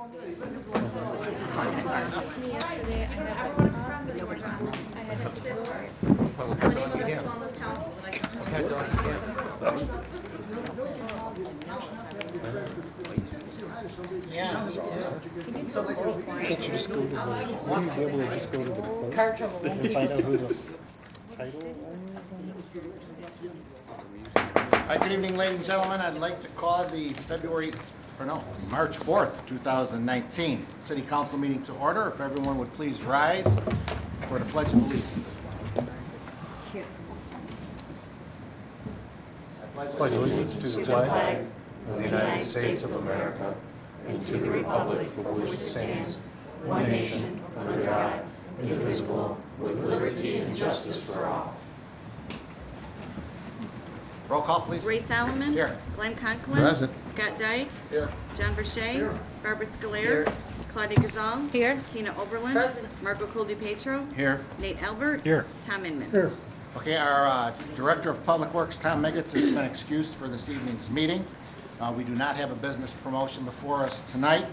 Can't you just go to the, wouldn't you be able to just go to the clerk and find out who the title owner is? Hi, good evening, ladies and gentlemen. I'd like to call the March 4th, 2019 City Council meeting to order. If everyone would please rise for the Pledge of Allegiance. Pledge allegiance to the flag of the United States of America and to the republic for which it stands, one nation, under God, indivisible, with liberty and justice for all. Roll call, please. Ray Solomon. Here. Glenn Conklin. Present. Scott Dyke. Here. John Verche. Here. Barbara Scolaire. Claudia Gazal. Here. Tina Oberlin. Present. Marco Coldi-Petro. Here. Nate Albert. Here. Tom Inman. Here. Okay, our Director of Public Works, Tom Miggets, has been excused for this evening's meeting. We do not have a business promotion before us tonight.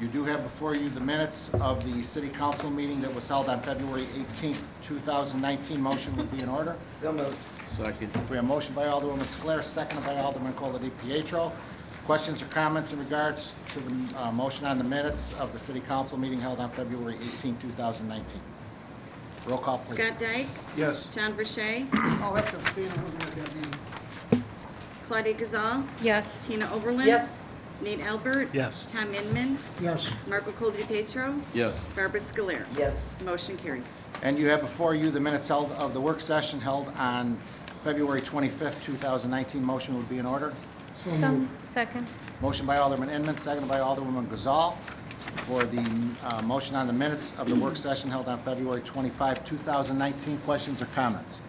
You do have before you the minutes of the City Council meeting that was held on February 18th, 2019. Motion would be in order. So moved. Second. We have a motion by Alderwoman Scolaire, seconded by Alderman Coldi-Petro. Questions or comments in regards to the motion on the minutes of the City Council meeting held on February 18, 2019? Roll call, please. Scott Dyke. Yes. John Verche. I'll have to abstain. I wasn't at that meeting. Claudia Gazal. Yes. Tina Oberlin. Yes. Nate Albert. Yes. Tom Inman. Yes. Marco Coldi-Petro. Yes. Barbara Scolaire. Yes. Motion carries. And you have before you the minutes held of the work session held on February 25th, 2019. Motion would be in order. Some second. Motion by Alderman Inman, seconded by Alderwoman Gazal for the motion on the minutes of the work session held on February 25, 2019. Questions or comments?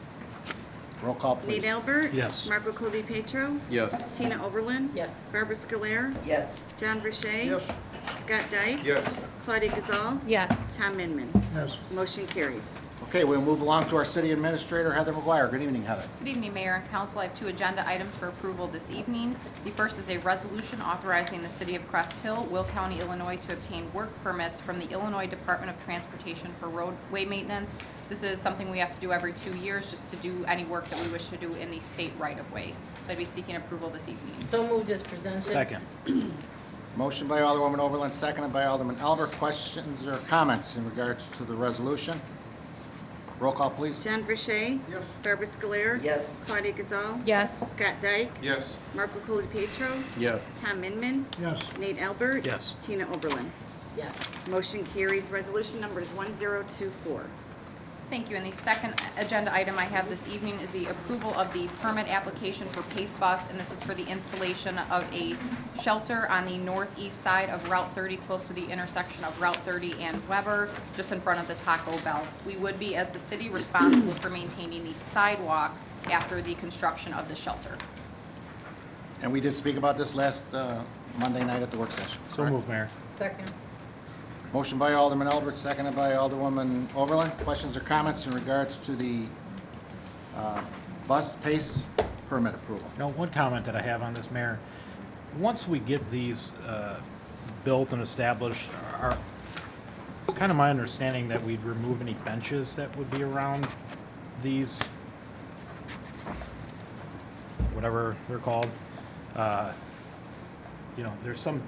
Roll call, please. Nate Albert. Yes. Marco Coldi-Petro. Yes. Tina Oberlin. Yes. Barbara Scolaire. Yes. John Verche. Yes. Scott Dyke. Yes. Claudia Gazal. Yes. Tom Inman. Yes. Motion carries. Okay, we'll move along to our City Administrator, Heather McGuire. Good evening, Heather. Good evening, Mayor and Council. I have two agenda items for approval this evening. The first is a resolution authorizing the City of Crest Hill, Will County, Illinois, to obtain work permits from the Illinois Department of Transportation for roadway maintenance. This is something we have to do every 2 years just to do any work that we wish to do in the state right-of-way. So I'd be seeking approval this evening. So moved as presented. Second. Motion by Alderwoman Oberlin, seconded by Alderman Albert. Questions or comments in regards to the resolution? Roll call, please. John Verche. Yes. Barbara Scolaire. Yes. Claudia Gazal. Yes. Scott Dyke. Yes. Marco Coldi-Petro. Yes. Tom Inman. Yes. Nate Albert. Yes. Tina Oberlin. Yes. Motion carries. Resolution number is 1024. Thank you. And the second agenda item I have this evening is the approval of the permit application for Pace Bus, and this is for the installation of a shelter on the northeast side of Route 30, close to the intersection of Route 30 and Weber, just in front of the Taco Bell. We would be, as the city, responsible for maintaining the sidewalk after the construction of the shelter. And we did speak about this last Monday night at the work session. So correct? move, Mayor. Second. Motion by Alderman Albert, seconded by Alderwoman Oberlin. Questions or comments in regards to the bus pace permit approval? You know, one comment that I have on this, Mayor, once we get these built and established, it's kind of my understanding that we'd remove any benches that would be around these, whatever they're called. You know, there's some,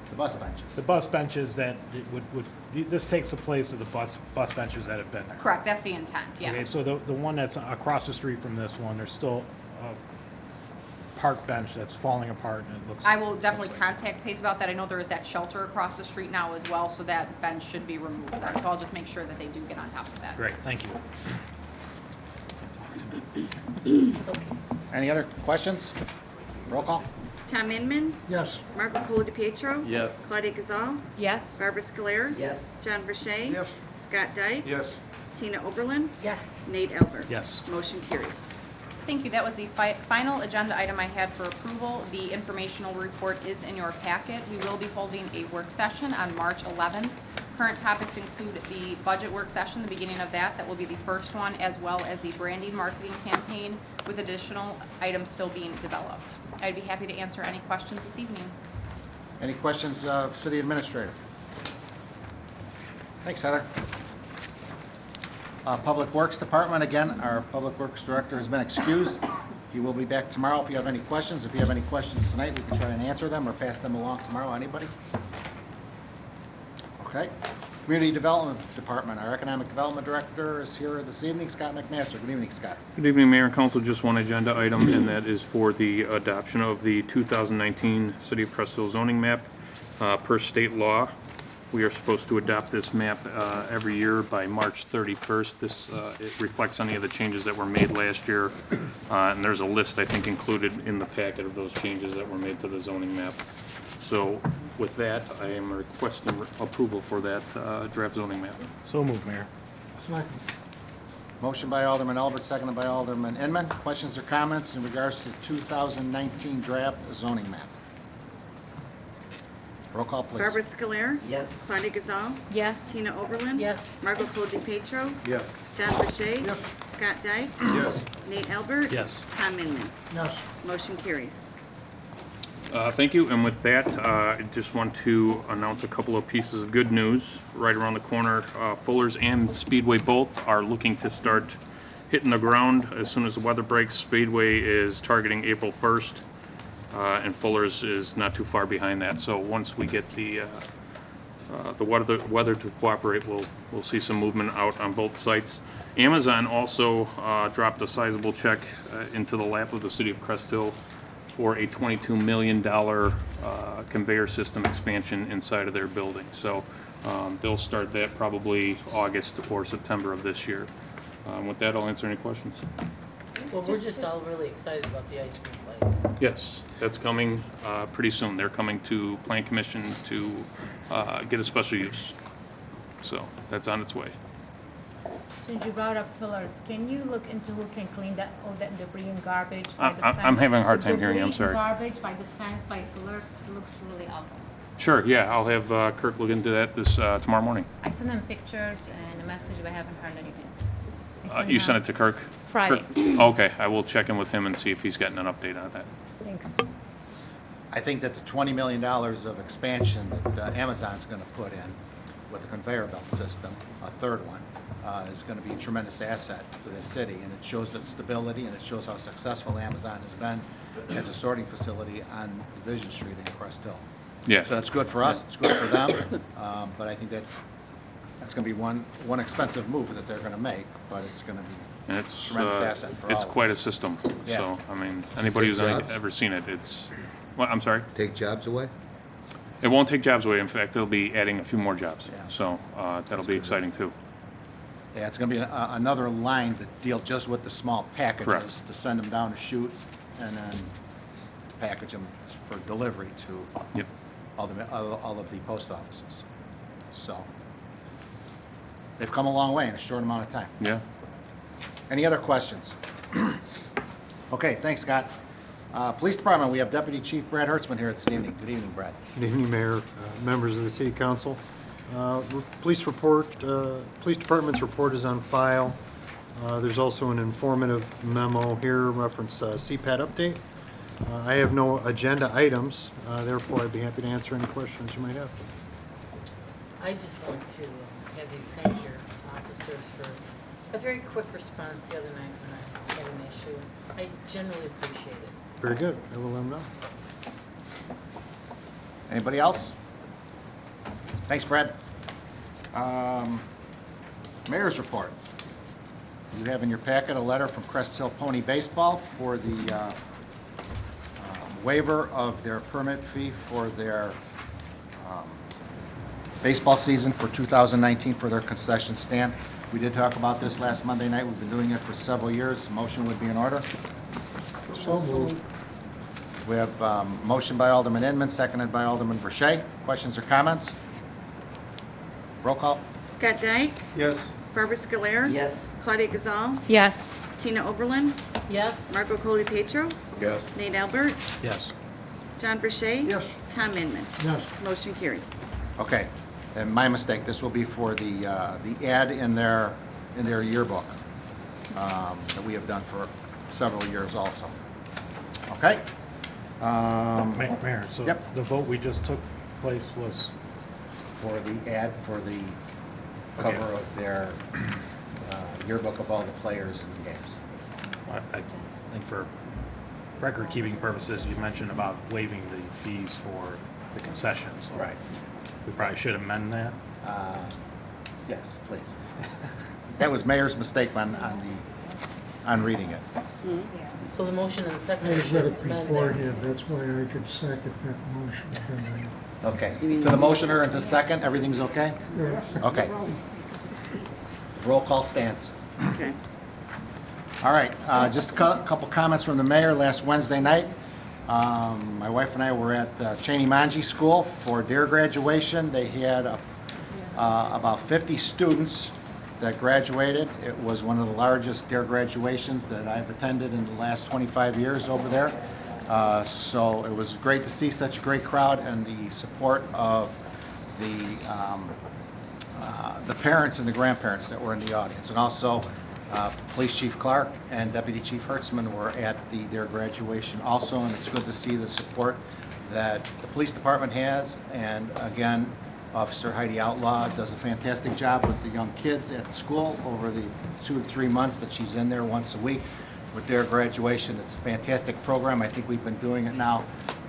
The bus benches. the bus benches that it would, this takes the place of the bus benches that have been there. Correct, that's the intent, yes. Okay, so the one that's across the street from this one, there's still a park bench that's falling apart and it looks. I will definitely contact Pace about that. I know there is that shelter across the street now as well, so that bench should be removed then. So I'll just make sure that they do get on top of that. Great, thank you. Any other questions? Roll call. Tom Inman. Yes. Marco Coldi-Petro. Yes. Claudia Gazal. Yes. Barbara Scolaire. Yes. John Verche. Yes. Scott Dyke. Yes. Tina Oberlin. Yes. Nate Albert. Yes. Motion carries. Thank you. That was the final agenda item I had for approval. The informational report is in your packet. We will be holding a work session on March 11th. Current topics include the budget work session, the beginning of that. That will be the first one, as well as the branding marketing campaign with additional items still being developed. I'd be happy to answer any questions this evening. Any questions of City Administrator? Thanks, Heather. Public Works Department, again, our Public Works Director has been excused. He will be back tomorrow if you have any questions. If you have any questions tonight, we can try and answer them or pass them along tomorrow. Anybody? Okay. Community Development Department, our Economic Development Director is here this evening, Scott McMaster. Good evening, Scott. Good evening, Mayor and Council. Just one agenda item, and that is for the adoption of the 2019 City of Crestville zoning map. Per state law, we are supposed to adopt this map every year by March 31st. It reflects any of the changes that were made last year, and there's a list, I think, included in the packet of those changes that were made to the zoning map. So with that, I am requesting approval for that draft zoning map. So moved, Mayor. Motion by Alderman Albert, seconded by Alderman Inman. Questions or comments in regards to 2019 draft zoning map? Roll call, please. Barbara Scoler. Yes. Claudia Gazal. Yes. Tina Oberlin. Yes. Margot Cole DePietro. Yes. John Burchett. Yes. Scott Dyke. Yes. Nate Albert. Yes. Tom Inman. Yes. Motion carries. Thank you, and with that, I just want to announce a couple of pieces of good news right around the corner. Fuller's and Speedway both are looking to start hitting the ground as soon as the weather breaks. Speedway is targeting April 1st, and Fuller's is not too far behind that. So once we get the weather to cooperate, we'll see some movement out on both sites. Amazon also dropped a sizable check into the lap of the City of Crest Hill for a $22 million conveyor system expansion inside of their building. So they'll start that probably August or September of this year. With that, I'll answer any questions. Well, we're just all really excited about the ice cream place. Yes, that's coming pretty soon. They're coming to Plan Commission to get a special use. So that's on its way. Since you brought up pillars, can you look into who can clean that, all that debris and garbage by the fence? I'm having a hard The time hearing you, I'm debris sorry. and garbage by the fence by Fuller, it looks really awful. Sure, yeah, I'll have Kirk look into that this tomorrow morning. I sent them pictures and a message, but I haven't heard anything. You sent it to Kirk? Friday. Kirk? Okay, I will check in with him and see if he's gotten an update on that. Thanks. I think that the $20 million of expansion that Amazon's going to put in with the conveyor belt system, a third one, is going to be a tremendous asset to this city, and it shows its stability, and it shows how successful Amazon has been as a sorting facility on Division Street in Crest Hill. Yeah. So that's good for us, it's good for them, but I think that's going to be one expensive move that they're going to make, but it's going to be And it's, tremendous asset for all it's of quite a us. system. Yeah. So, I mean, anybody who's Jobs? ever seen it, it's, what, I'm sorry? Take jobs away? It won't take jobs away. In fact, they'll be adding a few more jobs. Yeah. So, that'll be exciting too. Yeah, it's going to be another line to deal just with the small packages, Correct. to send them down to shoot, and then to package them for delivery to Yep. all of the post offices. So, they've come a long way in a short amount of time. Yeah. Any other questions? Okay, thanks, Scott. Police Department, we have Deputy Chief Brad Hertzman here this evening. Good evening, Brad. Good evening, Mayor, members of the City Council. Police Department's report is on file. There's also an informative memo here, reference CPAT update. I have no agenda items, therefore I'd be happy to answer any questions you might have. I just want to have you thank your officers for a very quick response the other night when I had an issue. I generally appreciate it. Very good, I will let them know. Anybody else? Thanks, Brad. Mayor's report. You have in your packet a letter from Crest Hill Pony Baseball for the waiver of their permit fee for their baseball season for 2019 for their concession stand. We did talk about this last Monday night. We've been doing it for several years. Motion would be in order. So moved. We have motion by Alderman Inman, seconded by Alderman Verche. Questions or comments? Roll call. Scott Dyke. Yes. Barbara Scoler. Yes. Claudia Gazal. Yes. Tina Oberlin. Yes? Margot Cole DePietro. Yes. Nate Albert. Yes. John Burchett. Yes. Tom Inman. Yes. Motion carries. Okay, and my mistake, this will be for the ad in their yearbook that we have done for several years also. Okay? Mayor, so Yep. the vote we just took place was? for the ad, for the cover of their yearbook of all the players in the games. I think for record-keeping purposes, you mentioned about waiving the fees for the concessions. Right. We probably should amend that. Yes, please. That was mayor's mistake on reading it. So the motion and the second. I read should it amend beforehand, that's why I could second that motion. Okay. To the motioner and to second, everything's okay? Yes. Okay. Roll call stands. Okay. All right, just a couple comments from the mayor last Wednesday night. My wife and I were at Cheney Manji School for their graduation. They had about 50 students that graduated. It was one of the largest DARE graduations that I've attended in the last 25 years over there. So it was great to see such a great crowd and the support of the parents and the grandparents that were in the audience. And also, Police Chief Clark and Deputy Chief Hertzman were at their graduation also, and it's good to see the support that the police department has. And again, Officer Heidi Outlaw does a fantastic job with the young kids at the school over the 2 or 3 months that she's in there once a week with their graduation. It's a fantastic program. I think we've been doing it now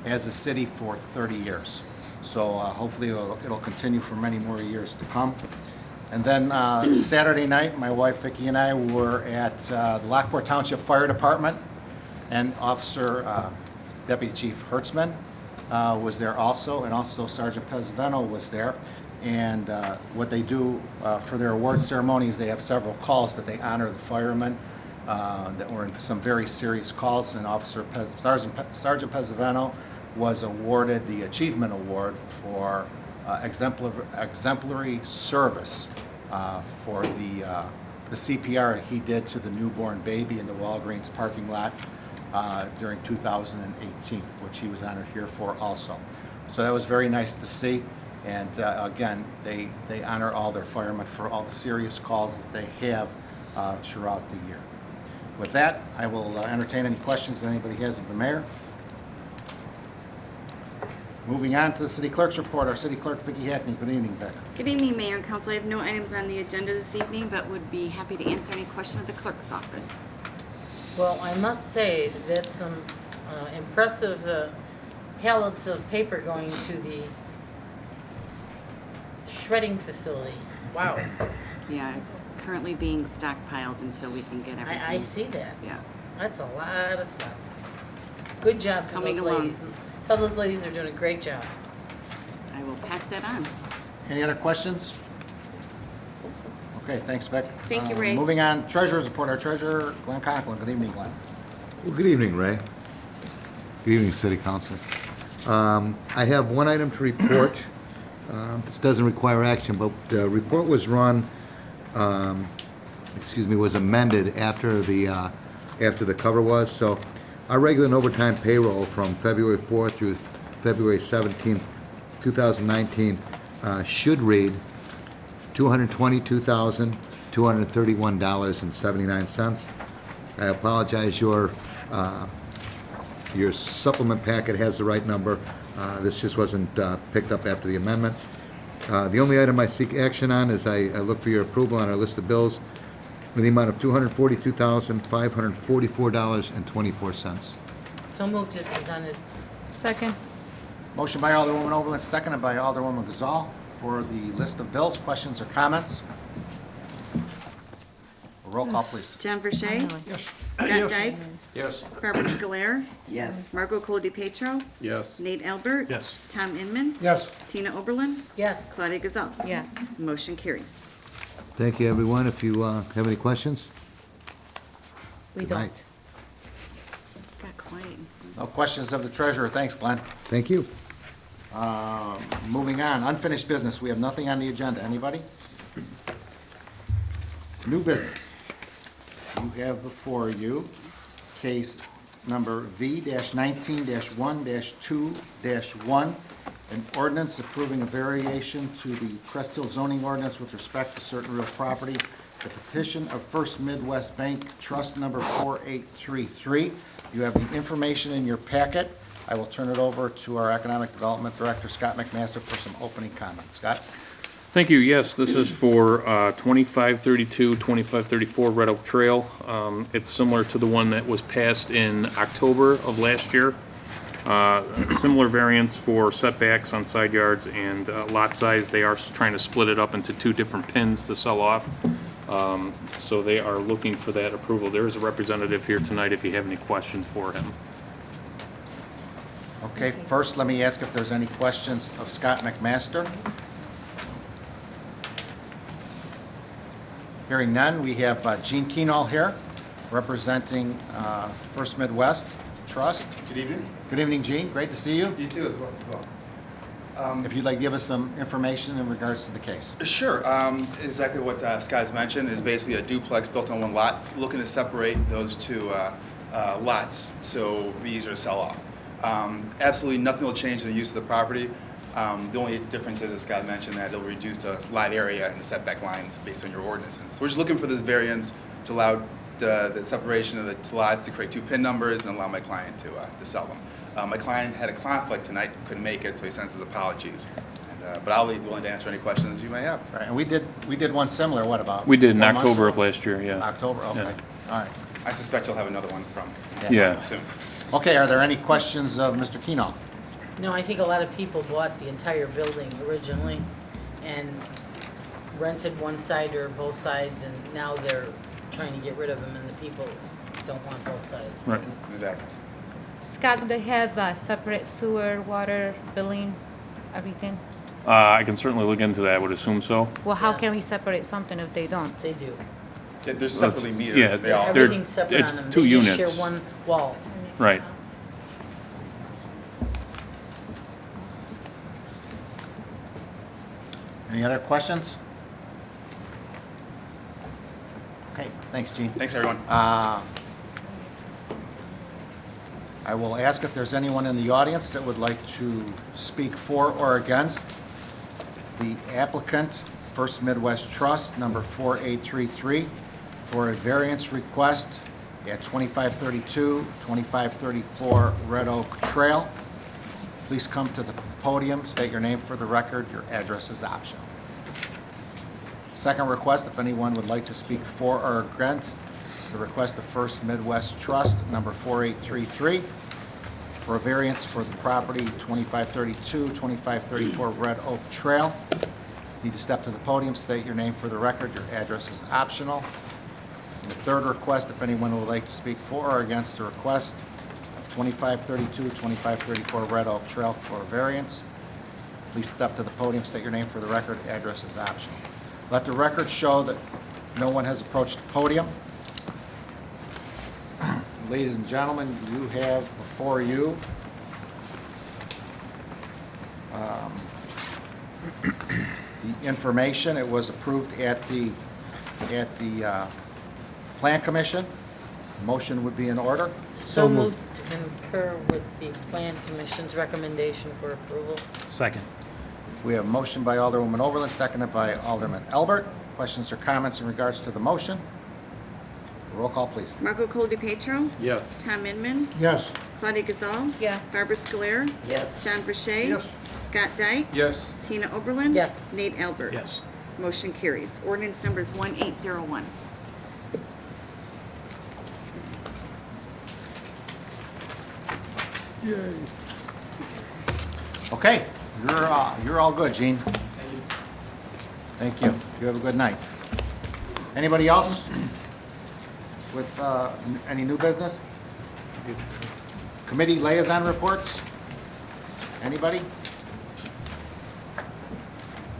as a city for 30 years. So hopefully it'll continue for many more years to come. And then Saturday night, my wife Vicki and I were at the Lockport Township Fire Department, and Officer Deputy Chief Hertzman was there also, and also Sergeant Pezzavento was there. And what they do for their award ceremony is they have several calls that they honor the firemen that were in some very serious calls, and Sergeant Pezzavento was awarded the Achievement Award for exemplary service for the CPR he did to the newborn baby in the Walgreens parking lot during 2018, which he was honored here for also. So that was very nice to see. And again, they honor all their firemen for all the serious calls that they have throughout the year. With that, I will entertain any questions that anybody has of the mayor. Moving on to the city clerk's report, our city clerk, Vicki Hackney. Good evening, Vic. Good evening, Mayor and Council. I have no items on the agenda this evening, but would be happy to answer any question at the clerk's office. Well, I must say that some impressive pallets of paper going to the shredding facility. Wow. Yeah, it's currently being stockpiled until we can get everything. I see that. Yeah. That's a lot of stuff. Good job to Coming those along. ladies. Tell those ladies they're doing a great job. I will pass that on. Any other questions? Okay, thanks, Vic. Thank you, Ray. Moving on, treasurer's report. Our treasurer, Glenn Conklin. Good evening, Glenn. Well, good evening, Ray. Good evening, City Council. I have one item to report. This doesn't require action, but the report was run, was amended after the cover was. So our regular and overtime payroll from February 4th through February 17th, 2019 should read $222,231.79. I apologize, your supplement packet has the right number. This just wasn't picked up after the amendment. The only item I seek action on is I look for your approval on our list of bills in the amount of $242,544.24. So moved as presented. Second. Motion by Alderwoman Oberlin, seconded by Alderwoman Gazal for the list of bills. Questions or comments? Roll call, please. John Verche. Yes. Scott Dyke. Yes. Barbara Scolar. Yes. Margot Cole DePietro. Yes. Nate Albert. Yes. Tom Inman. Yes. Tina Oberlin. Yes. Claudia Gazal. Yes. Motion carries. Thank you, everyone. If you have any questions? We Good night. Got quiet. No questions of the treasurer. Thanks, Glenn. Thank you. Moving on, unfinished business. We have nothing on the agenda. Anybody? New business. You have before you case number V-19-1-2-1, an ordinance approving a variation to the Crest Hill zoning ordinance with respect to certain real property. The petition of First Midwest Bank Trust number 4833. You have the information in your packet. I will turn it over to our Economic Development Director, Scott McMaster, for some opening comments. Scott? Thank you. Yes, this is for 2532, 2534 Red Oak Trail. It's similar to the one that was passed in October of last year. Similar variance for setbacks on side yards and lot size. They are trying to split it up into two different pins to sell off. So they are looking for that approval. There is a representative here tonight if you have any questions for him. Okay, first, let me ask if there's any questions of Scott McMaster. Hearing none, we have Gene Keenall here, representing First Midwest Trust. Good evening. Good evening, Gene. Great to see you. You too as well. If you'd like to give us some information in regards to the case. Sure. Exactly what Scott has mentioned is basically a duplex built on one lot, looking to separate those two lots so it'll be easier to sell off. Absolutely nothing will change in the use of the property. The only difference is, as Scott mentioned, that it'll reduce the lot area and the setback lines based on your ordinances. We're just looking for this variance to allow the separation of the lots to create two PIN numbers and allow my client to sell them. My client had a conflict tonight, couldn't make it, so he sends his apologies. But I'll be willing to answer any questions you may have. Right, and we did one similar, what about? We did in 4 months October ago? of last year, yeah. October, okay. Yeah. All right. I suspect you'll have another one from Yeah. soon. Okay, are there any questions of Mr. Keenall? No, I think a lot of people bought the entire building originally and rented one side or both sides, and now they're trying to get rid of them, and the people don't want both sides. Right. And it's- Exactly. Scott, do they have separate sewer, water, billing, everything? I can certainly look into that. I would assume so. Well, how Yeah. can we separate something if they don't? They do. They're separately metered. yeah, They all, they're- Everything's separate it's on them. two They just units. share one wall. Right. Any other questions? Okay, thanks, Gene. thanks, everyone. I will ask if there's anyone in the audience that would like to speak for or against the applicant, First Midwest Trust, number 4833, for a variance request at 2532, 2534 Red Oak Trail. Please come to the podium, state your name for the record, your address is optional. Second request, if anyone would like to speak for or against the request of First Midwest Trust, number 4833, for a variance for the property 2532, 2534 Red Oak Trail. Need to step to the podium, state your name for the record, your address is optional. And the third request, if anyone would like to speak for or against the request of 2532, 2534 Red Oak Trail for a variance, please step to the podium, state your name for the record, address is optional. Let the record show that no one has approached the podium. Ladies and gentlemen, you have before you the information. It was approved at the Plan Commission. Motion would be in order. So moved to concur with the Plan Commission's recommendation for approval. Second. We have a motion by Alderwoman Oberlin, seconded by Alderman Elbert. Questions or comments in regards to the motion? Roll call, please. Marco Cole DePietro. Yes. Tom Inman. Yes. Claudia Gazal. Yes. Barbara Scoler. Yes. John Verche. Yes. Scott Dyke. Yes. Tina Oberlin. Yes. Nate Albert. Yes. Motion carries. Ordinance number is 1801. Okay, you're all good, Gene. Thank you. You have a good night. Anybody else with any new business? Committee liaison reports? Anybody?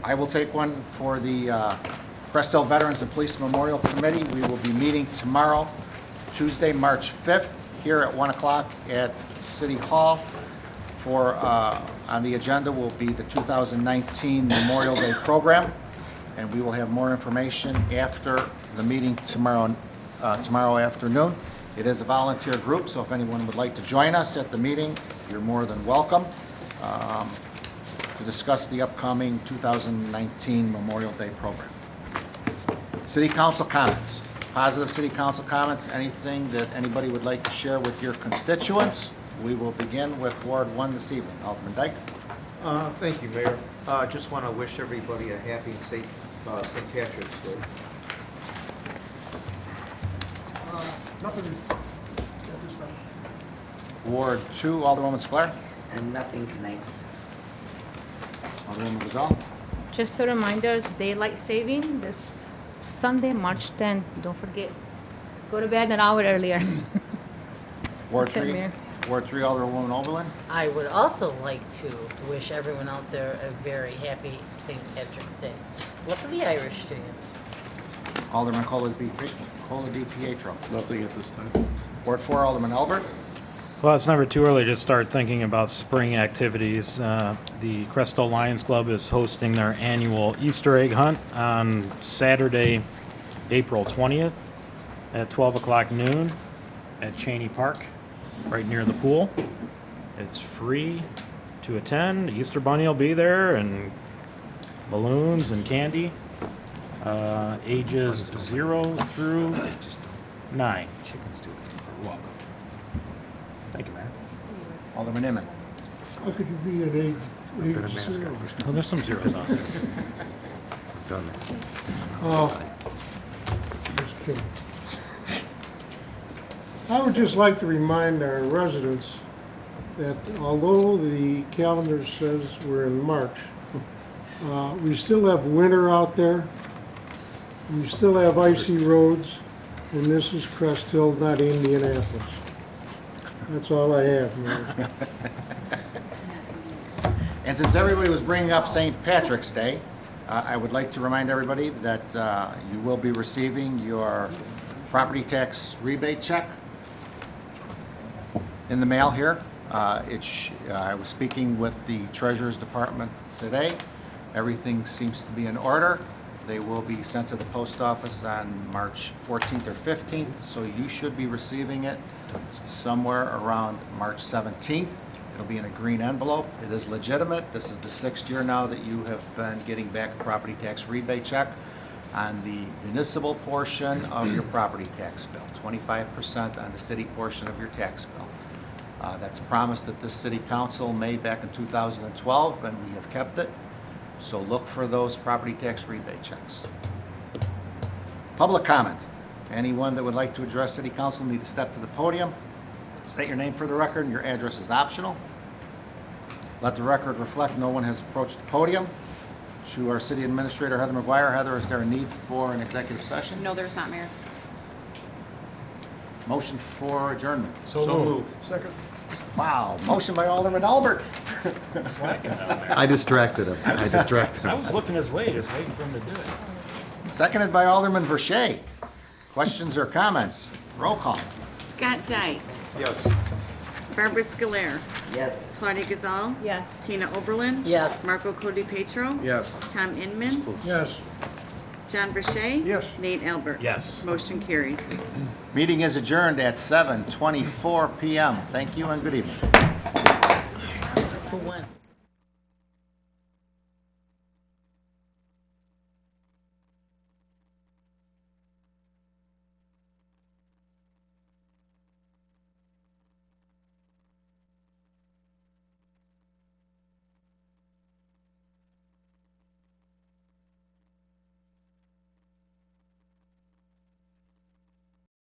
I will take one for the Crest Veterans and Police Memorial Committee. We will be meeting tomorrow, Tuesday, March 5th, here at 1 o'clock at City Hall. For, on the agenda will be the 2019 Memorial Day program, and we will have more information after the meeting tomorrow afternoon. It is a volunteer group, so if anyone would like to join us at the meeting, you're more than welcome to discuss the upcoming 2019 Memorial Day program. City Council comments. Positive city council comments, anything that anybody would like to share with your constituents? We will begin with Ward 1 this evening. Alderman Dyke. Thank you, Mayor. Just want to wish everybody a happy and safe St. Patrick's Day. Nothing. Ward 2, Alderwoman Sclair. And nothing tonight. Alderwoman Gazal. Just a reminder, it's daylight saving this Sunday, March 10th. Don't forget, go to bed an hour earlier. Ward That's it, 3, Mayor. Ward 3, Alderwoman Oberlin. I would also like to wish everyone out there a very happy St. Patrick's Day. What do the Irish to you? Alderman Cola Di Pietro. Nothing at this time. Ward 4, Alderman Albert. Well, it's never too early to start thinking about spring activities. The Crest Lions Club is hosting their annual Easter egg hunt on Saturday, April 20th at 12 o'clock noon at Cheney Park, right near the pool. It's free to attend. The Easter Bunny will be there, and balloons and candy. Ages 0 through 9. You're welcome. Thank you, Mayor. Alderman Inman. How could you be at age 0? Well, there's some zeros on there. Done that. Oh, just kidding. I would just like to remind our residents that although the calendar says we're in March, we still have winter out there. We still have icy roads, and this is Crest Hill, not Indianapolis. That's all I have, Mayor. And since everybody was bringing up St. Patrick's Day, I would like to remind everybody that you will be receiving your property tax rebate check in the mail here. I was speaking with the Treasurer's Department today. Everything seems to be in order. They will be sent to the post office on March 14th or 15th, so you should be receiving it somewhere around March 17th. It'll be in a green envelope. It is legitimate. This is the 6th year now that you have been getting back a property tax rebate check on the municipal portion of your property tax bill, 25% on the city portion of your tax bill. That's a promise that this city council made back in 2012, and we have kept it. So look for those property tax rebate checks. Public comment. Anyone that would like to address city council need to step to the podium. State your name for the record, and your address is optional. Let the record reflect no one has approached the podium. To our city administrator, Heather McGuire. Heather, is there a need for an executive session? No, there's not, Mayor. Motion for adjournment. So moved. Second. Wow, motion by Alderman Albert. Slacking down there. I distracted him. I distracted I him. was looking his way, just waiting for him to do it. Seconded by Alderman Verche. Questions or comments? Roll call. Scott Dyke. Yes. Barbara Scolaire. Yes. Claudia Gazal. Yes. Tina Oberlin. Yes. Marco Codipetro. Yes. Tom Inman. Yes. John Verche. Yes. Nate Albert. Yes. Motion carries. Meeting is adjourned at 7:24 PM. Thank you and good evening. Who won?